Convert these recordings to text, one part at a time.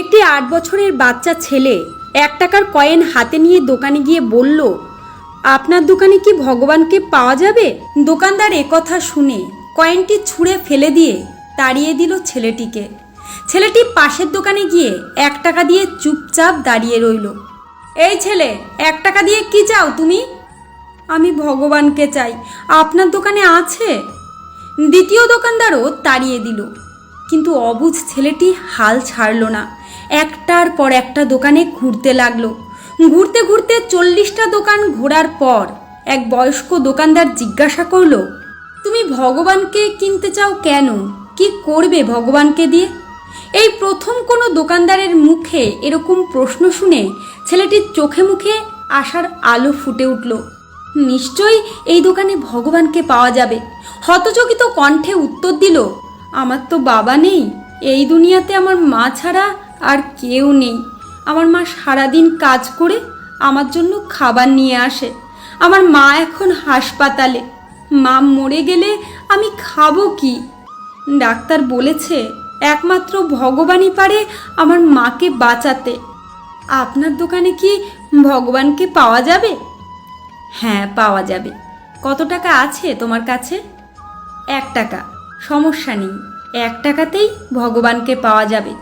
একটি ৮ বছরের বাচ্চা ছেলে ১ টাকার কয়েন হাতে নিয়ে দোকানে গিয়ে বলল, আপনার দোকানে কি ভগবানকে পাওয়া যাবে? দোকানদার একথা শুনে কয়েনটি ছুঁড়ে ফেলে দিয়ে তাড়িয়ে দিল ছেলেটিকে। ছেলেটি পাশের দোকানে গিয়ে ১ টাকা দিয়ে চুপচাপ দাঁড়িয়ে রইল। এই ছেলে, ১ টাকা দিয়ে কি চাও তুমি? আমি ভগবানকে চাই, আপনার দোকানে আছে? দ্বিতীয় দোকানদারও তাড়িয়ে দিল। কিন্তু অবুঝ ছেলেটি হাল ছাড়ল না। একটার পর একটা দোকানে ঘুরতে লাগলো। ঘুরতে ঘুরতে ৪০টা দোকান ঘোরার পর এক বয়স্ক দোকানদার জিজ্ঞাসা করলো, তুমি ভগবানকে কিনতে চাও কেন? কি করবে ভগবানকে দিয়ে? এই প্রথম কোনো দোকানদারের মুখে এরকম প্রশ্ন শুনে ছেলেটির চোখে মুখে আশার আলো ফুটে উঠল। নিশ্চয়ই এই দোকানে ভগবানকে পাওয়া যাবে। হতচকিত কণ্ঠে উত্তর দিল, আমার তো বাবা নেই, এই দুনিয়াতে আমার মা ছাড়া আর কেউ নেই। আমার মা সারাদিন কাজ করে আমার জন্য খাবার নিয়ে আসে। আমার মা এখন হাসপাতালে। মা মরে গেলে আমি খাবো কি? ডাক্তার বলেছে একমাত্র ভগবানই পারে আমার মাকে বাঁচাতে। আপনার দোকানে কি ভগবানকে পাওয়া যাবে? হ্যাঁ, পাওয়া যাবে। কত টাকা আছে তোমার কাছে? ১ টাকা। সমস্যা নেই, ১ টাকাতেই ভগবানকে পাওয়া যাবে।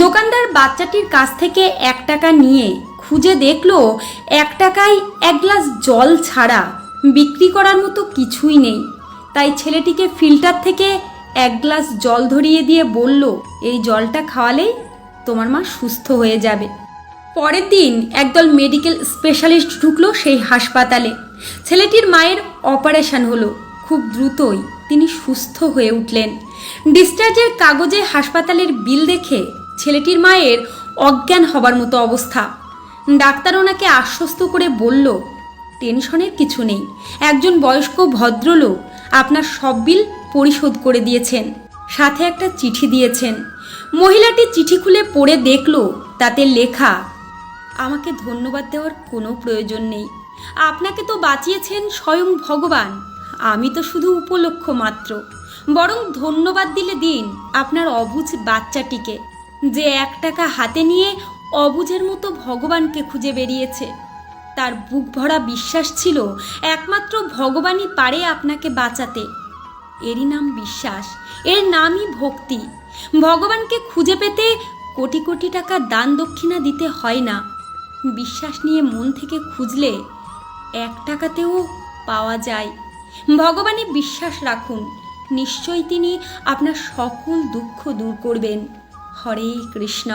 দোকানদার বাচ্চাটির কাছ থেকে ১ টাকা নিয়ে খুঁজে দেখলো ১ টাকায় ১ গ্লাস জল ছাড়া বিক্রি করার মতো কিছুই নেই। তাই ছেলেটিকে ফিল্টার থেকে ১ গ্লাস জল ধরিয়ে দিয়ে বলল, এই জলটা খাওয়ালেই তোমার মা সুস্থ হয়ে যাবে। পরের দিন একদল মেডিকেল স্পেশালিস্ট ঢুকলো সেই হাসপাতালে। ছেলেটির মায়ের অপারেশন হলো। খুব দ্রুতই তিনি সুস্থ হয়ে উঠলেন। ডিসচার্জের কাগজে হাসপাতালের বিল দেখে ছেলেটির মায়ের অজ্ঞান হবার মতো অবস্থা। ডাক্তার ওনাকে আশ্বস্ত করে বলল, টেনশনের কিছু নেই, একজন বয়স্ক ভদ্রলোক আপনার সব বিল পরিশোধ করে দিয়েছেন, সাথে একটা চিঠি দিয়েছেন। মহিলাটি চিঠি খুলে পড়ে দেখল, তাতে লেখা, আমাকে ধন্যবাদ দেওয়ার কোনো প্রয়োজন নেই। আপনাকে তো বাঁচিয়েছেন স্বয়ং ভগবান, আমি তো শুধু উপলক্ষ মাত্র। বরং ধন্যবাদ দিলে দিন আপনার অবুঝ বাচ্চাটিকে, যে ১ টাকা হাতে নিয়ে অবুঝের মতো ভগবানকে খুঁজে বেরিয়েছে। তার বুক ভরা বিশ্বাস ছিল একমাত্র ভগবানই পারে আপনাকে বাঁচাতে। এরই নাম বিশ্বাস, এর নামই ভক্তি। ভগবানকে খুঁজে পেতে কোটি কোটি টাকা দান দক্ষিণা দিতে হয় না। বিশ্বাস নিয়ে মন থেকে খুঁজলে ১ টাকাতেও পাওয়া যায়। ভগবানে বিশ্বাস রাখুন, নিশ্চয়ই তিনি আপনার সকল দুঃখ দূর করবেন। হরে কৃষ্ণ।